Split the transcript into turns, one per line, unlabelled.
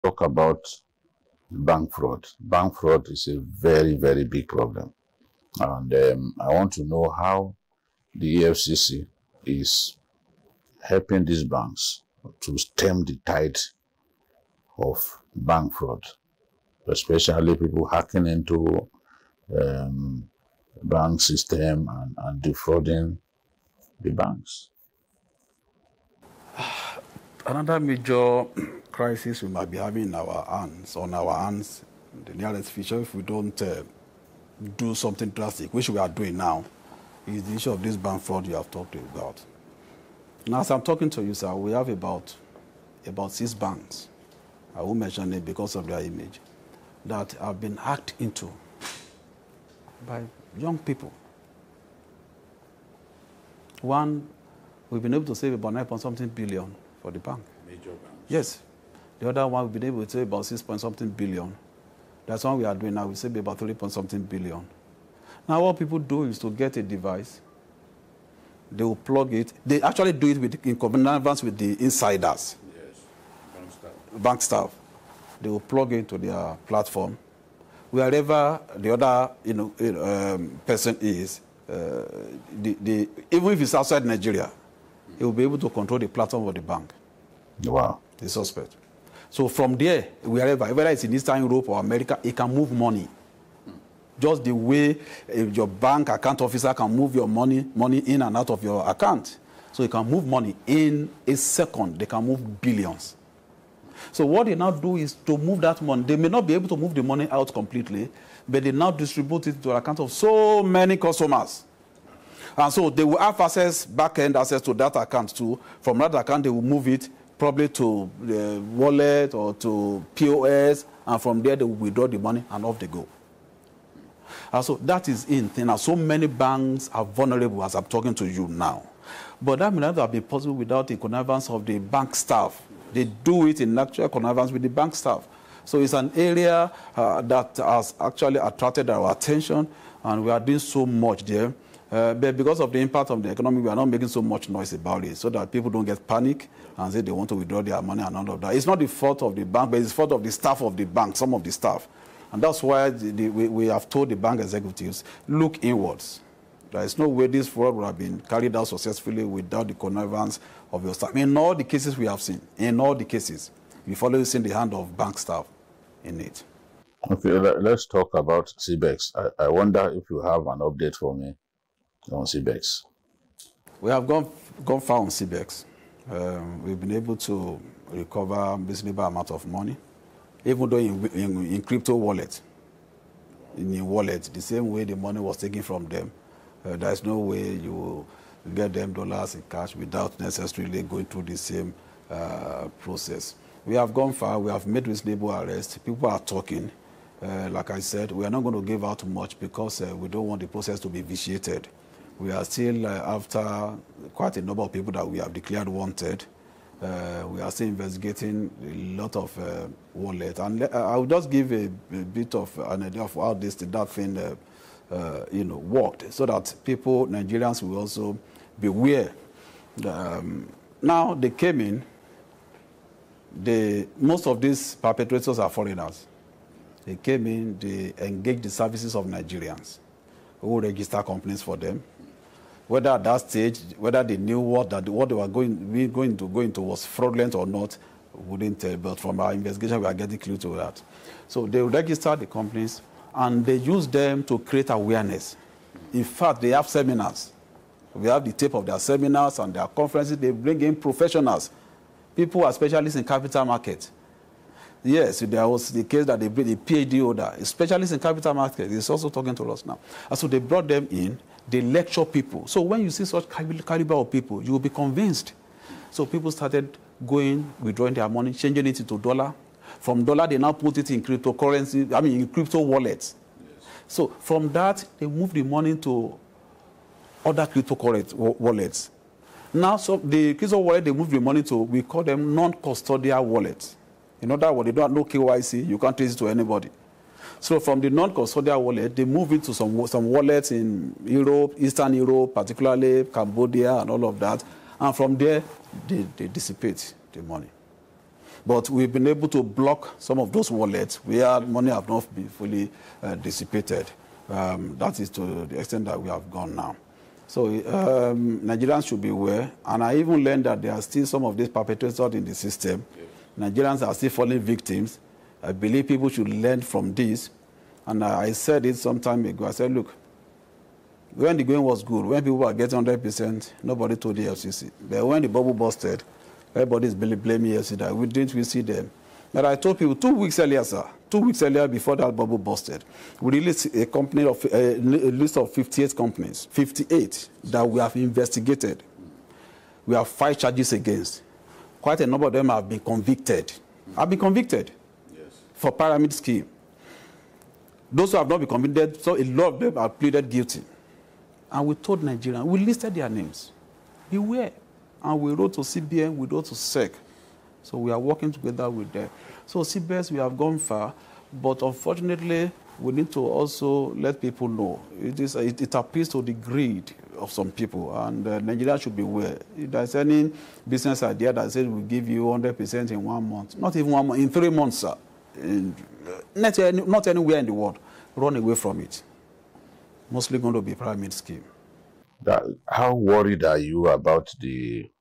talk about bank fraud. Bank fraud is a very, very big problem. And I want to know how the EFCC is helping these banks to stem the tide of bank fraud, especially people hacking into bank system and defrauding the banks.
Another major crisis we might be having in our hands, in the nearest future, if we don't do something drastic, which we are doing now, is the issue of this bank fraud you have talked about. Now, as I'm talking to you, sir, we have about 6 banks, I won't mention it because of their image, that have been hacked into by young people. One, we've been able to save about 9-something billion for the bank.
Major banks.
Yes. The other one, we've been able to save about 6-something billion. That's one we are doing now. We save about 3-something billion. Now, what people do is to get a device. They will plug it. They actually do it in connivance with the insiders.
Yes, bank staff.
Bank staff. They will plug it to their platform. Wherever the other person is, even if it's outside Nigeria, he will be able to control the platform of the bank.
Wow.
The suspect. So from there, wherever, whether it's in Eastern Europe or America, it can move money. Just the way your bank account officer can move your money in and out of your account. So you can move money in a second. They can move billions. So what they now do is to move that money. They may not be able to move the money out completely, but they now distribute it to the account of so many customers. And so they will have access, back-end access to that account too. From that account, they will move it probably to the wallet or to POS, and from there they will withdraw the money and off they go. And so that is in thing. Now, so many banks are vulnerable as I'm talking to you now. But that may not have been possible without the connivance of the bank staff. They do it in actual connivance with the bank staff. So it's an area that has actually attracted our attention, and we are doing so much there. But because of the impact of the economy, we are not making so much noise about it so that people don't get panic and say they want to withdraw their money and all of that. It's not the fault of the bank, but it's the fault of the staff of the bank, some of the staff. And that's why we have told the bank executives, look inwards. There is no way this fraud would have been carried out successfully without the connivance of your staff. In all the cases we have seen, in all the cases, we've always seen the hand of bank staff in it.
Okay, let's talk about CBEX. I wonder if you have an update for me on CBEX.
We have gone far on CBEX. We've been able to recover a reasonable amount of money, even though in crypto wallet, in wallet, the same way the money was taken from them. There's no way you will get them dollars in cash without necessarily going through the same process. We have gone far. We have made reasonable arrests. People are talking. Like I said, we are not going to give out much because we don't want the process to be vitiated. We are still after quite a number of people that we have declared wanted. We are still investigating a lot of wallets. And I will just give a bit of an idea of how that thing worked, so that people, Nigerians, will also be aware. Now they came in. Most of these perpetrators are foreigners. They came in. They engaged the services of Nigerians who register companies for them. Whether at that stage, whether they knew what they were going to go into was fraudulent or not, wouldn't tell. But from our investigation, we are getting clue to that. So they register the companies, and they use them to create awareness. In fact, they have seminars. We have the tape of their seminars and their conferences. They bring in professionals, people who are specialists in capital market. Yes, there was the case that they bring a PhD holder, a specialist in capital market. He's also talking to us now. And so they brought them in. They lecture people. So when you see such caliber of people, you will be convinced. So people started withdrawing their money, changing it into dollar. From dollar, they now put it in cryptocurrency, in crypto wallets. Yes. So from that, they moved the money to other cryptocurrency wallets. Now, so the crypto wallet they moved the money to, we call them non-custodial wallets. In other words, they don't have no KYC, you can't trace it to anybody. So from the non-custodial wallet, they move it to some wallets in Europe, Eastern Europe, particularly Cambodia and all of that. And from there, they dissipate the money. But we've been able to block some of those wallets where money have not been fully dissipated. That is to the extent that we have gone now. So Nigerians should be aware. And I even learned that there are still some of these perpetrators in the system. Nigerians are still falling victims. I believe people should learn from this. And I said it some time ago. I said, look, when the going was good, when people were getting 100%, nobody told the EFCC. But when the bubble busted, everybody is blaming EFCC that we see them. But I told people 2 weeks earlier, sir, 2 weeks earlier before that bubble busted, we released a list of 58 companies, 58 that we have investigated. We have 5 charges against. Quite a number of them have been convicted. For pyramid scheme. Those who have not been convicted, so a lot of them have pleaded guilty. And we told Nigerians, we listed their names. Beware. And we wrote to CBN, we wrote to SEC. So we are working together with them. So CBEX, we have gone far, but unfortunately, we need to also let people know. It appeals to the greed of some people, and Nigeria should be aware. If there's any business idea that says we'll give you 100% in 1 month, not even 1 month, in 3 months, sir, not anywhere in the world, run away from it. Mostly going to be pyramid scheme.
How worried are you about the